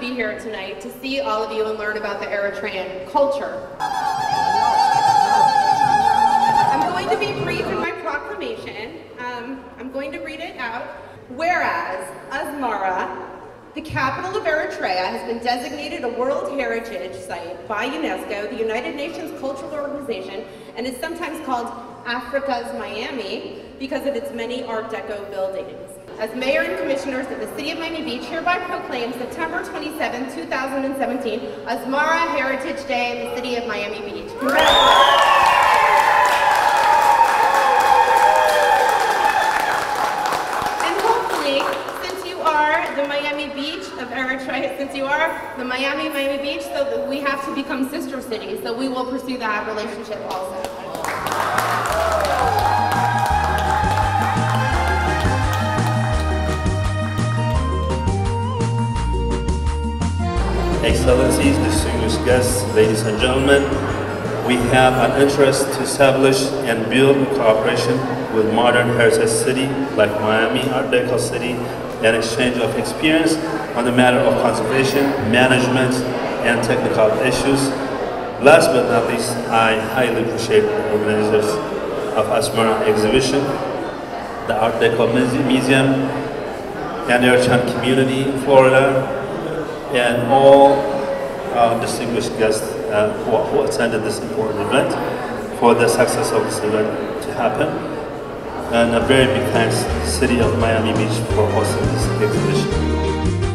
be here tonight to see all of you and learn about the Eritrean culture. I'm going to be brief in my proclamation. I'm going to read it out. Whereas Asmara, the capital of Eritrea, has been designated a World Heritage Site by UNESCO, the United Nations Cultural Organization, and is sometimes called Africa's Miami because of its many Art Deco buildings. As Mayor and Commissioners of the City of Miami Beach hereby proclaim September 27, 2017 Asmara Heritage Day in the City of Miami Beach. Congratulations. And hopefully, since you are the Miami Beach of Eritrea, since you are the Miami Beach, so that we have to become sister cities, so we will pursue that relationship also. Excellencies, distinguished guests, ladies and gentlemen, we have an interest to establish and build cooperation with modern heritage city like Miami, Art Deco City, and exchange of experience on the matter of conservation, management, and technical issues. Last but not least, I highly appreciate the organizers of Asmara exhibition, the Art Deco Museum, and the Eritrean community in Florida, and all distinguished guests who attended this important event for the success of this event to happen. And a very big thanks to the City of Miami Beach for hosting this exhibition.